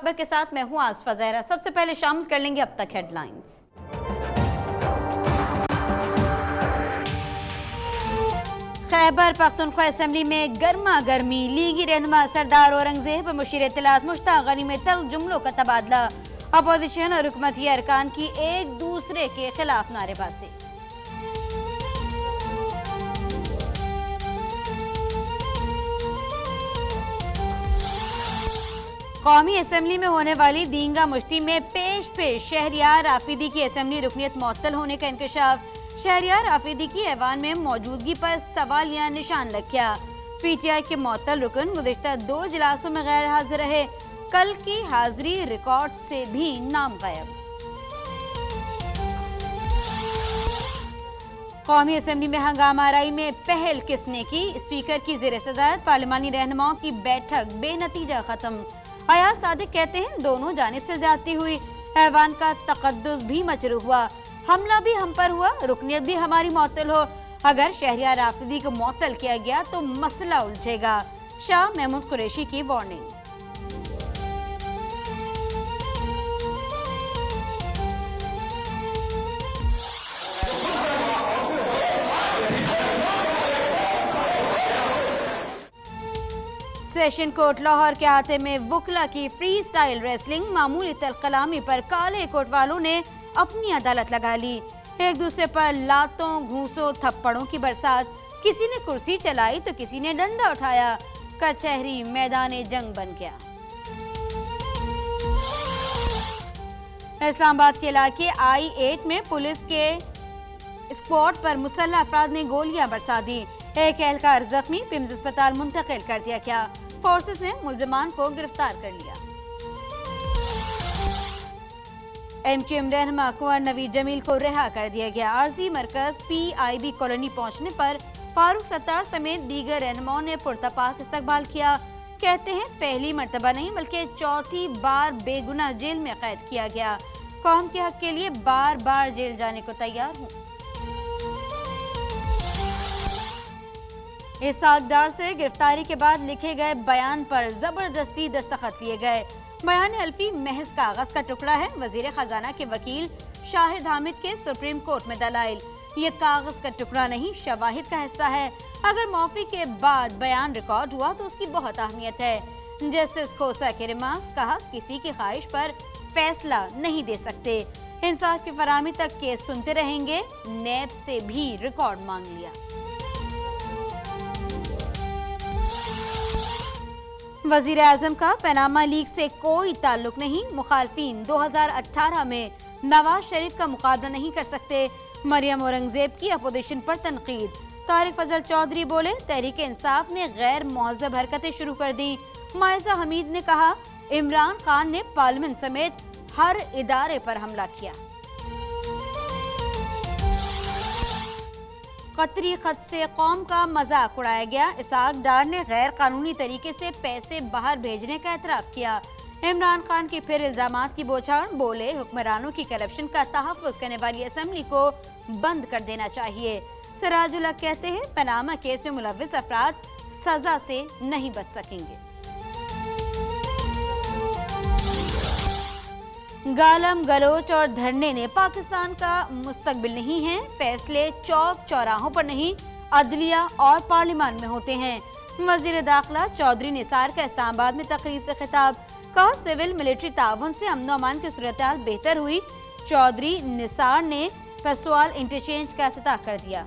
खबर के साथ मैं हूं आसफा ज़हरा। सबसे पहले शामिल कर लेंगे अब तक हेडलाइंस। खैबर पख्तूनख्वा असेंबली में गर्मा गर्मी, लीगी रहनुमा सरदार औरंगजेब और मुशीर इत्तलात मुश्ताक गनी में तल्ख जुमलों का तबादला। अपोजिशन और हुकूमती अरकान की एक दूसरे के खिलाफ नारेबाजी। कौमी असेंबली में होने वाली दींगा मुश्ती में पेश शहरियार आफीदी की असेंबली रुकनीत मुअत्तल होने का इंकशाफ। शहरियार आफीदी की ऐवान में मौजूदगी पर सवालिया निशान लग गया। पीटीआई के मुअत्तल रुकन गुज़िश्ता 2 इजलासों में गैर हाजिर रहे। कल की हाजिरी रिकॉर्ड से भी नाम गायब। कौमी असेंबली में हंगामा आराई में पहल किसने की? स्पीकर की ज़ेर सदारत पार्लिमानी रहनुमाओं की बैठक बेनतीजा खत्म। अयाज सादिक कहते हैं दोनों जानिब से ज्यादती हुई, ऐवान का तकद्दुस भी मचरू हुआ, हमला भी हम पर हुआ, रुकनियत भी हमारी मुअत्तल हो। अगर शहरियार आफीदी को मुअत्तल किया गया तो मसला उलझेगा। शाह महमूद कुरैशी की वार्निंग। सेशन कोर्ट लाहौर के अहाते में वुकला की फ्री स्टाइल रेसलिंग। मामूली तलकलामी पर काले कोट वालों ने अपनी अदालत लगा ली। एक दूसरे पर लातों घूंसों थप्पड़ों की बरसात। किसी ने कुर्सी चलाई तो किसी ने डंडा उठाया। कचहरी मैदान जंग बन गया। इस्लामाबाद के इलाके I-8 में पुलिस के स्क्वाड पर मुसल्लह अफराद ने गोलियां बरसा दी। एक एहलकार जख्मी, पिम्स अस्पताल मुंतकिल कर दिया गया। फोर्सेस ने मुल्जिमान को गिरफ्तार कर लिया। MQM रहनुमा कुंवर नवीद जमील को रिहा कर दिया गया। आरजी मरकज PIB कॉलोनी पहुंचने पर फारूक सत्तार समेत दीगर रहनुमाओं ने पुरतपाक इस्तकबाल किया। कहते हैं पहली मर्तबा नहीं बल्कि चौथी बार बेगुनाह जेल में कैद किया गया। कौम के हक के लिए बार बार जेल जाने को तैयार हूँ। इसाक डार से गिरफ्तारी के बाद लिखे गए बयान पर जबरदस्ती दस्तखत लिए गए। बयान हल्फी महज कागज का टुकड़ा है। वजीर खजाना के वकील शाहिद हामिद के सुप्रीम कोर्ट में दलाइल, ये कागज का टुकड़ा नहीं, शवाहिद का हिस्सा है। अगर मौफी के बाद बयान रिकॉर्ड हुआ तो उसकी बहुत अहमियत है। जस्टिस खोसा के रिमार्क्स, कहा किसी की ख्वाहिश पर फैसला नहीं दे सकते। इंसाफ की फराहमी तक केस सुनते रहेंगे। नैब से भी रिकॉर्ड मांग लिया। वजीर आजम का पनामा लीग से कोई ताल्लुक नहीं। मुखालफिन 2018 में नवाज शरीफ का मुकाबला नहीं कर सकते। मरियम औरंगजेब की अपोजिशन पर तनकीद। तारिक फजल चौधरी बोले तहरीक इंसाफ ने गैर मुहज़्ज़ब हरकतें शुरू कर दी। मायजा हमीद ने कहा इमरान खान ने पार्लियामेंट समेत हर इदारे पर हमला किया। कतरी खत से कौम का मजाक उड़ाया गया। इसाक डार ने गैर कानूनी तरीके से पैसे बाहर भेजने का एतराफ़ किया। इमरान खान की फिर इल्जामात की बौछार। बोले हुक्मरानों की करप्शन का तहफ़्फ़ुज़ करने वाली असेंबली को बंद कर देना चाहिए। सिराजुल हक कहते हैं पनामा केस में मुलव्विस अफराद सजा से नहीं बच सकेंगे। गालम गलोच और धरने ने पाकिस्तान का मुस्तकबिल नहीं है। फैसले चौक चौराहों पर नहीं, अदलिया और पार्लियामान में होते हैं। वजीर दाखिला चौधरी निसार का इस्लामाबाद में तकरीब से खिताब। कहा सिविल मिलिट्री ताउन से अमन अमान की सूरत-ए-हाल बेहतर हुई। चौधरी निसार ने पेसवाल इंटरचेंज का इफ्तिताह कर दिया।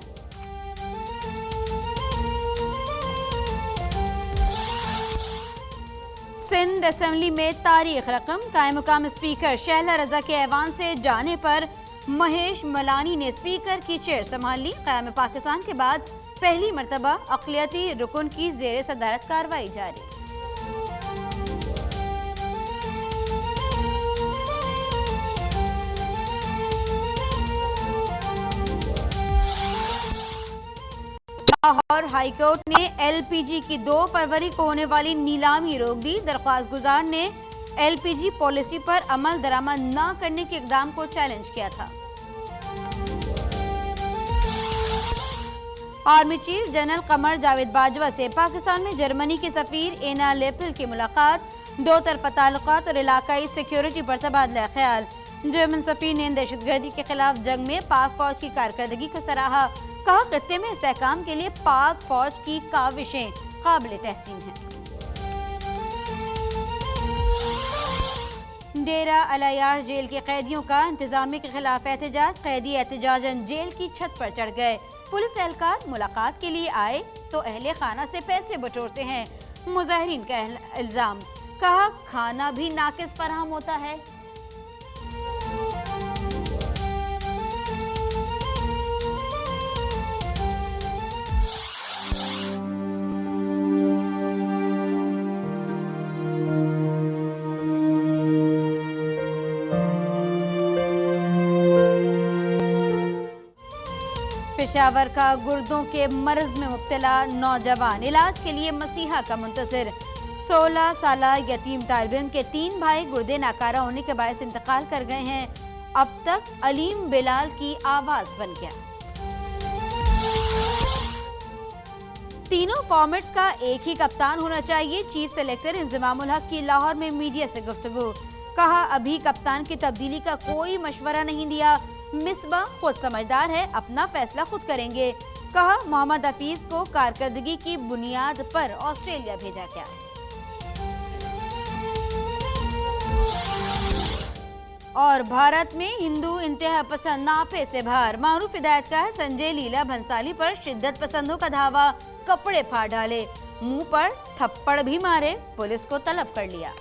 सिंध असेंबली में तारीख रकम। कायम मुकाम स्पीकर शहला रजा के ऐवान से जाने पर महेश मलानी ने स्पीकर की चेयर संभाल ली। कायम पाकिस्तान के बाद पहली मर्तबा अक़लियती रुकन की ज़ेर सदारत कार्रवाई जारी। लाहौर हाईकोर्ट ने LPG की 2 फरवरी को होने वाली नीलामी रोक दी। दरख्वास्त गुजार ने LPG पॉलिसी पर अमल दरामद न करने के इक़दाम को चैलेंज किया था। Army chief general Qamar Javed Bajwa से पाकिस्तान में जर्मनी की सफीर एना लेपिल की मुलाकात। दो तरफा ताल्लुकात और इलाकाई सिक्योरिटी पर तबादला ख्याल। जर्मन सफीर ने दहशतगर्दी के खिलाफ जंग में पाक फौज की कारकर्दगी को सराहा। कहा, खित्ते में इस्तेहकाम के लिए पाक फौज की काविशें काबिल तहसीन हैं। डेरा अल-अयार जेल के कैदियों का इंतजामिया के खिलाफ एहतजाज। कैदी एहतजाजन जेल की छत पर चढ़ गए। पुलिस एहलकार मुलाकात के लिए आए तो अहले खाना से पैसे बटोरते हैं। मुजाहिरीन का इल्जाम। कहा, खाना भी नाकिस फराहम होता है। पेशावर का गुर्दों के मर्ज में मुब्तला नौजवान इलाज के लिए मसीहा का मुंतज़िर। 16 साला यतीम तालिब इल्म के 3 भाई गुर्दे नाकारा होने के बायस इंतकाल कर गए हैं। अब तक अलीम बिलाल की आवाज बन गया। तीनों फॉर्मेट्स का एक ही कप्तान होना चाहिए। चीफ सेलेक्टर इंज़माम उल हक की लाहौर में मीडिया से गुफ्तगू। कहा, अभी कप्तान की तब्दीली का कोई मशवरा नहीं दिया। मिसबा खुद समझदार है, अपना फैसला खुद करेंगे। कहा, मोहम्मद हफीज को कारकर्दगी की बुनियाद पर ऑस्ट्रेलिया भेजा गया। और भारत में हिंदू इंतहा पसंद नाफे से बाहर। मारूफ हिदायतकार संजय लीला भंसाली पर शिद्दत पसंदों का धावा। कपड़े फाड़ डाले, मुंह पर थप्पड़ भी मारे, पुलिस को तलब कर लिया।